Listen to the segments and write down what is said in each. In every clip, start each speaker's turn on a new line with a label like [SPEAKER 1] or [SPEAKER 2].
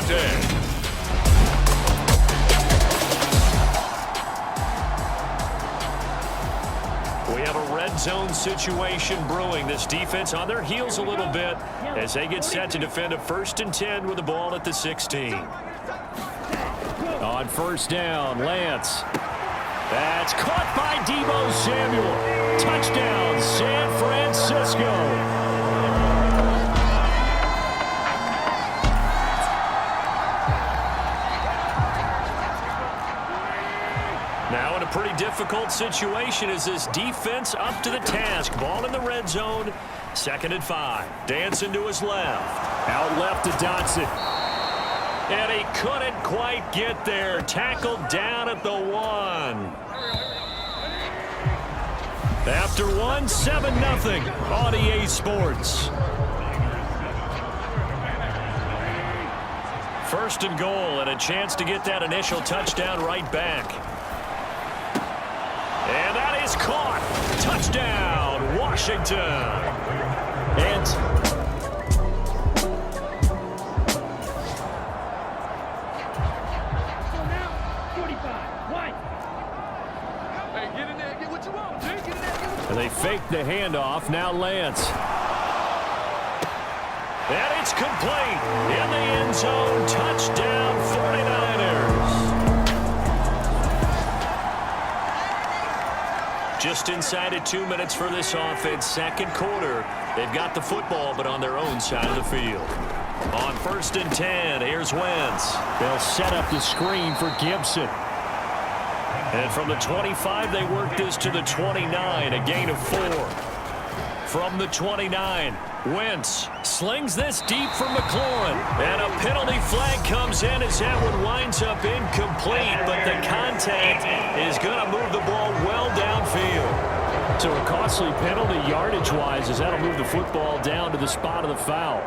[SPEAKER 1] day. We have a red zone situation brewing. This defense on their heels a little bit as they get set to defend a 1st and 10 with the ball at the 16. On first down, Lance. That's caught by Deebo Samuel. Touchdown, San Francisco. Now in a pretty difficult situation as this defense up to the task. Ball in the red zone. 2nd and 5. Dancing to his left. Out left to Dotson. And he couldn't quite get there. Tackled down at the 1. After 1, 7-0 on EA Sports. 1st and goal and a chance to get that initial touchdown right back. And that is caught. Touchdown, Washington. And they fake the handoff. Now Lance. And it's complete. In the end zone. Touchdown 49ers. Just inside of 2 minutes for this offense. 2nd quarter. They've got the football, but on their own side of the field. On 1st and 10, here's Wentz. They'll set up the screen for Gibson. And from the 25, they work this to the 29, a gain of 4. From the 29, Wentz slings this deep for McLaurin. And a penalty flag comes in as that one winds up incomplete, but the contact is going to move the ball well downfield. So a costly penalty yardage-wise as that'll move the football down to the spot of the foul.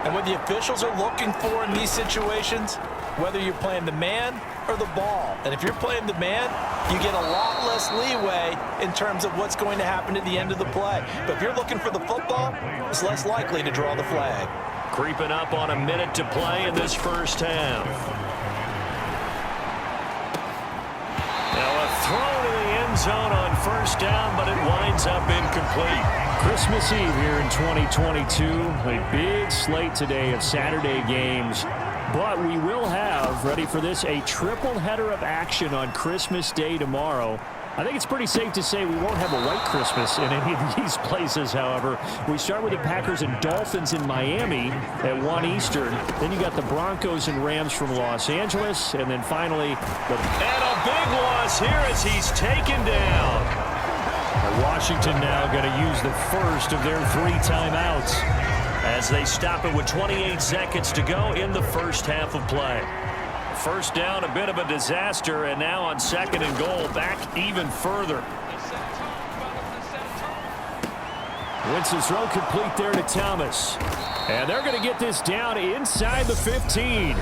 [SPEAKER 2] And what the officials are looking for in these situations, whether you're playing the man or the ball. And if you're playing the man, you get a lot less leeway in terms of what's going to happen at the end of the play. But if you're looking for the football, it's less likely to draw the flag.
[SPEAKER 1] Creeping up on a minute to play in this first half. Now a throw to the end zone on first down, but it winds up incomplete.
[SPEAKER 3] Christmas Eve here in 2022. A big slate today of Saturday games. But we will have, ready for this, a triple header of action on Christmas Day tomorrow. I think it's pretty safe to say we won't have a white Christmas in any of these places, however. We start with the Packers and Dolphins in Miami at 1 Eastern. Then you got the Broncos and Rams from Los Angeles. And then finally,
[SPEAKER 1] and a big loss here as he's taken down.
[SPEAKER 3] Washington now going to use the first of their 3 timeouts
[SPEAKER 1] as they stop it with 28 seconds to go in the first half of play. First down, a bit of a disaster, and now on 2nd and goal, back even further.
[SPEAKER 3] Wentz's throw complete there to Thomas. And they're going to get this down inside the 15.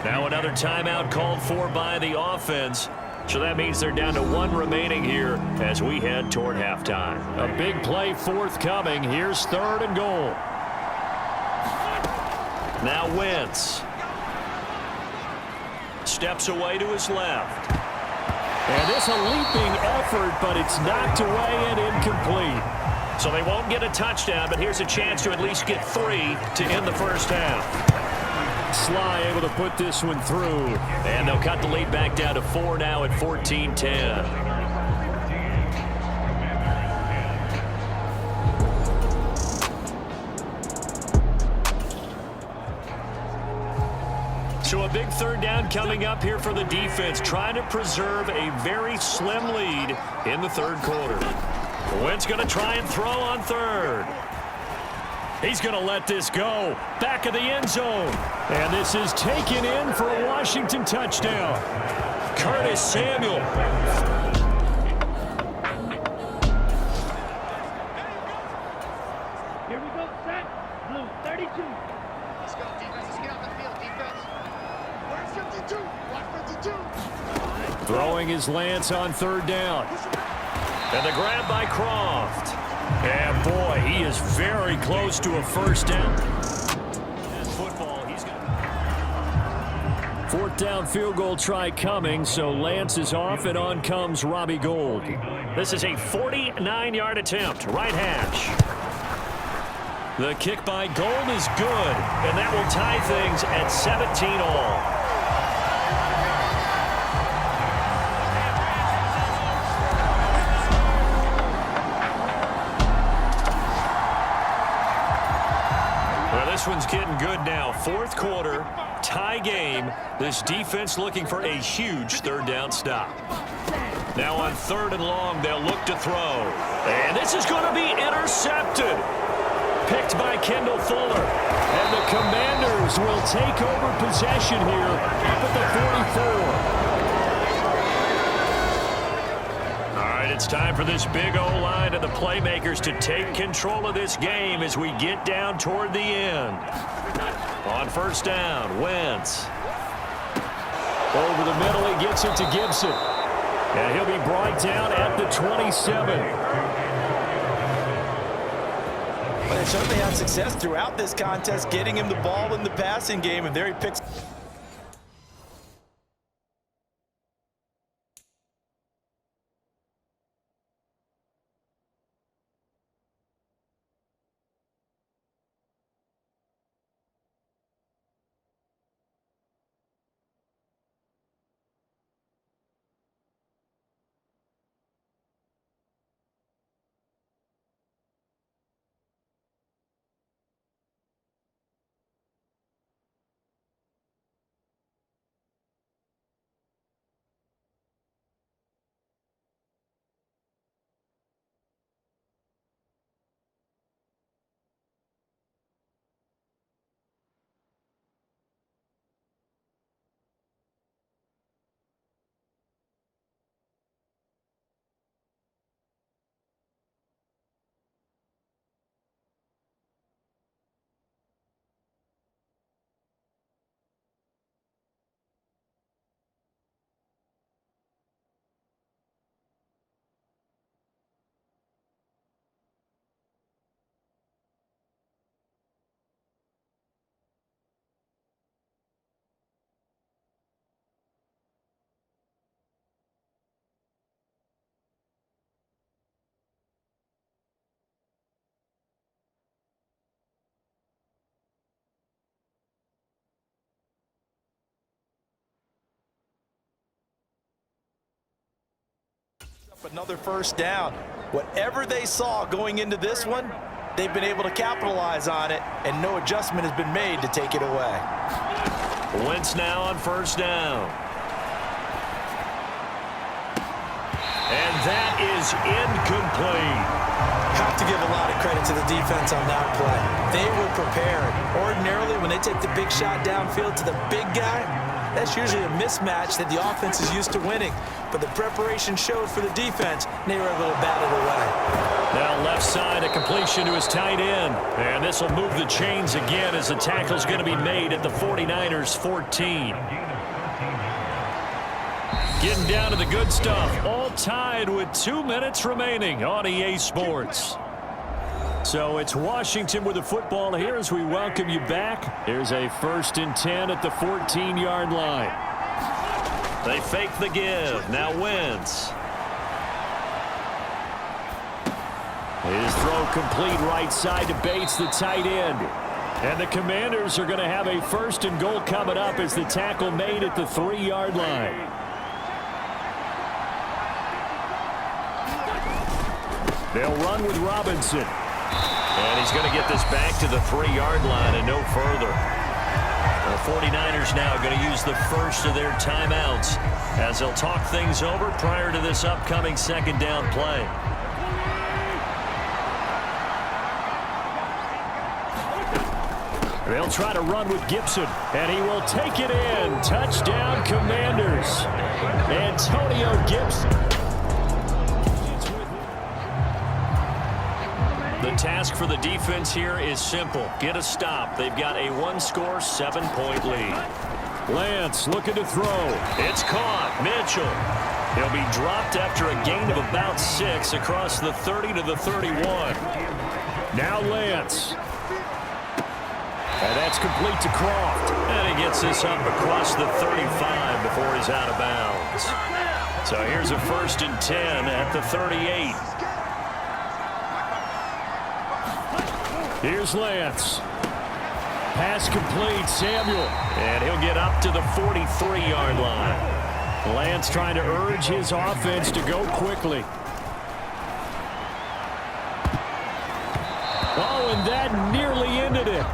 [SPEAKER 1] Now another timeout called for by the offense. So that means they're down to 1 remaining here as we head toward halftime.
[SPEAKER 3] A big play forthcoming. Here's 3rd and goal.
[SPEAKER 1] Now Wentz. Steps away to his left.
[SPEAKER 3] And this a leaping effort, but it's knocked away and incomplete.
[SPEAKER 1] So they won't get a touchdown, but here's a chance to at least get 3 to end the first half.
[SPEAKER 3] Sly able to put this one through.
[SPEAKER 1] And they'll cut the lead back down to 4 now at 14-10. So a big 3rd down coming up here for the defense, trying to preserve a very slim lead in the 3rd quarter. Wentz going to try and throw on 3rd. He's going to let this go. Back of the end zone.
[SPEAKER 3] And this is taken in for a Washington touchdown.
[SPEAKER 1] Curtis Samuel.
[SPEAKER 4] Here we go, set. Blue, 32.
[SPEAKER 5] Let's go, defense. Let's get off the field, defense. Where's 52? Watch 52.
[SPEAKER 3] Throwing his Lance on 3rd down.
[SPEAKER 1] And the grab by Croft. And boy, he is very close to a first down. Football, he's got.
[SPEAKER 3] Fourth down field goal try coming, so Lance is off, and on comes Robbie Gould.
[SPEAKER 1] This is a 49-yard attempt, right hash. The kick by Gould is good, and that will tie things at 17 all. This one's getting good now. Fourth quarter, tie game. This defense looking for a huge third down stop. Now on third and long, they'll look to throw. And this is going to be intercepted. Picked by Kendall Fuller.
[SPEAKER 3] And the Commanders will take over possession here up at the 44.
[SPEAKER 1] It's time for this big O-line and the playmakers to take control of this game as we get down toward the end. On first down, Wentz.
[SPEAKER 3] Over the middle, he gets it to Gibson. And he'll be brought down at the 27.
[SPEAKER 2] But they certainly had success throughout this contest, getting him the ball in the passing game, and there he picks. Another first down. Whatever they saw going into this one, they've been able to capitalize on it, and no adjustment has been made to take it away.
[SPEAKER 1] Wentz now on first down. And that is incomplete.
[SPEAKER 2] Have to give a lot of credit to the defense on that play. They were prepared. Ordinarily, when they take the big shot downfield to the big guy, that's usually a mismatch that the offense is used to winning. But the preparation showed for the defense, and they were able to bat it away.
[SPEAKER 1] Now left side, a completion to his tight end. And this will move the chains again as the tackle's going to be made at the 49ers 14. Getting down to the good stuff. All tied with 2 minutes remaining on EA Sports. So it's Washington with the football here as we welcome you back. Here's a 1st and 10 at the 14-yard line. They fake the give. Now Wentz.
[SPEAKER 3] His throw complete right side to Bates, the tight end. And the Commanders are going to have a 1st and goal coming up as the tackle made at the 3-yard line. They'll run with Robinson.
[SPEAKER 1] And he's going to get this back to the 3-yard line and no further. The 49ers now going to use the first of their timeouts as they'll talk things over prior to this upcoming 2nd down play.
[SPEAKER 3] They'll try to run with Gibson, and he will take it in. Touchdown, Commanders. Antonio Gibson.
[SPEAKER 1] The task for the defense here is simple. Get a stop. They've got a 1-score, 7-point lead.
[SPEAKER 3] Lance looking to throw.
[SPEAKER 1] It's caught. Mitchell. He'll be dropped after a gain of about 6 across the 30 to the 31.
[SPEAKER 3] Now Lance. And that's complete to Croft.
[SPEAKER 1] And he gets this up across the 35 before he's out of bounds. So here's a 1st and 10 at the 38.
[SPEAKER 3] Here's Lance. Pass complete, Samuel.
[SPEAKER 1] And he'll get up to the 43-yard line.
[SPEAKER 3] Lance trying to urge his offense to go quickly. Oh, and that nearly ended it.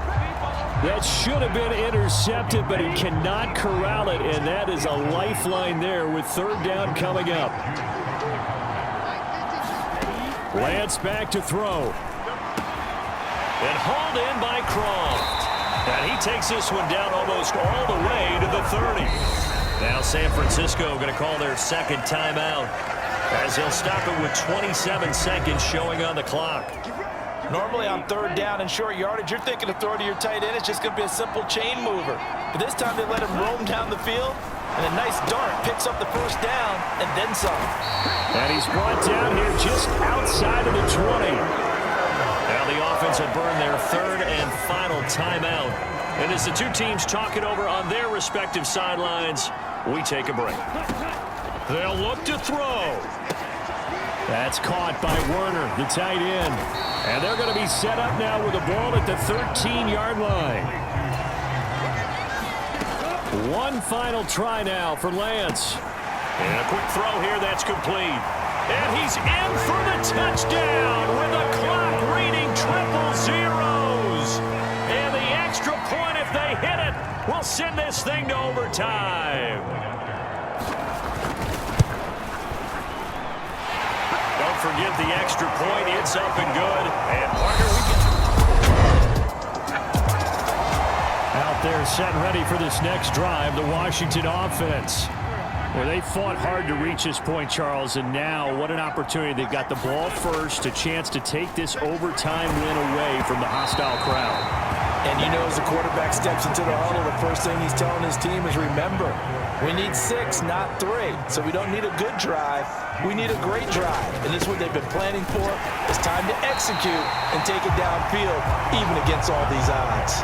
[SPEAKER 3] That should have been intercepted, but he cannot corral it, and that is a lifeline there with 3rd down coming up. Lance back to throw.
[SPEAKER 1] And hauled in by Croft. And he takes this one down almost all the way to the 30. Now San Francisco going to call their 2nd timeout as they'll stop it with 27 seconds showing on the clock.
[SPEAKER 2] Normally on 3rd down and short yardage, you're thinking of throwing to your tight end. It's just going to be a simple chain mover. But this time they let him roam down the field, and a nice dart picks up the 1st down and then some.
[SPEAKER 3] And he's brought down here just outside of the 20.
[SPEAKER 1] Now the offense will burn their 3rd and final timeout. And as the two teams talk it over on their respective sidelines, we take a break. They'll look to throw.
[SPEAKER 3] That's caught by Werner, the tight end. And they're going to be set up now with the ball at the 13-yard line. One final try now for Lance.
[SPEAKER 1] And a quick throw here that's complete. And he's in for the touchdown with the clock reading 000. And the extra point, if they hit it, will send this thing to overtime. Don't forget the extra point. It's up and good. And Parker, we get
[SPEAKER 3] out there set and ready for this next drive, the Washington offense. Well, they fought hard to reach this point, Charles, and now what an opportunity. They've got the ball first, a chance to take this overtime win away from the hostile crowd.
[SPEAKER 2] And you know, as the quarterback steps into the huddle, the first thing he's telling his team is, remember, we need 6, not 3. So we don't need a good drive. We need a great drive. And this is what they've been planning for. It's time to execute and take it downfield, even against all these odds.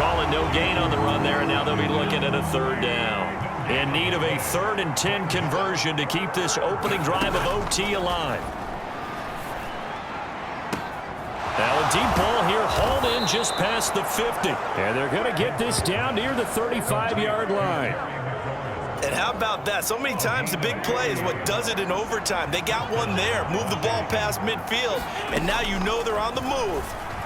[SPEAKER 1] calling no gain on the run there, and now they'll be looking at a 3rd down. In need of a 3rd and 10 conversion to keep this opening drive of OT alive. Now a deep ball here, hauled in just past the 50.
[SPEAKER 3] And they're going to get this down near the 35-yard line.
[SPEAKER 2] And how about that? So many times the big play is what does it in overtime. They got one there, move the ball past midfield, and now you know they're on the move,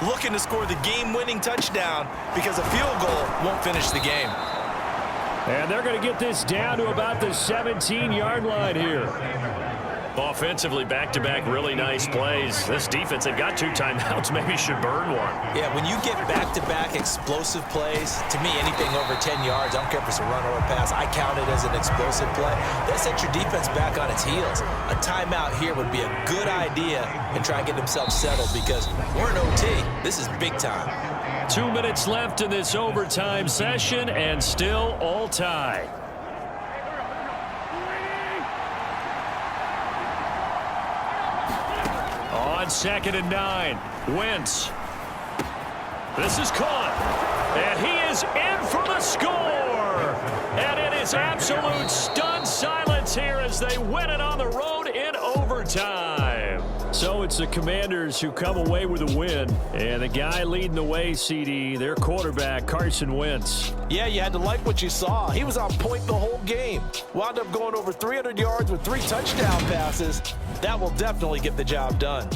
[SPEAKER 2] looking to score the game-winning touchdown because a field goal won't finish the game.
[SPEAKER 3] And they're going to get this down to about the 17-yard line here.
[SPEAKER 1] Offensively, back-to-back really nice plays. This defense, they've got 2 timeouts, maybe should burn one.
[SPEAKER 2] Yeah, when you get back-to-back explosive plays, to me, anything over 10 yards, I don't care if it's a run or a pass, I count it as an explosive play. That sets your defense back on its heels. A timeout here would be a good idea and try and get themselves settled because we're in OT. This is big time.
[SPEAKER 1] 2 minutes left in this overtime session, and still all tied. On 2nd and 9, Wentz. This is caught, and he is in for the score. And it is absolute stunned silence here as they win it on the road in overtime.
[SPEAKER 3] So it's the Commanders who come away with a win. And the guy leading the way, CD, their quarterback, Carson Wentz.
[SPEAKER 2] Yeah, you had to like what you saw. He was on point the whole game. Wound up going over 300 yards with 3 touchdown passes. That will definitely get the job done.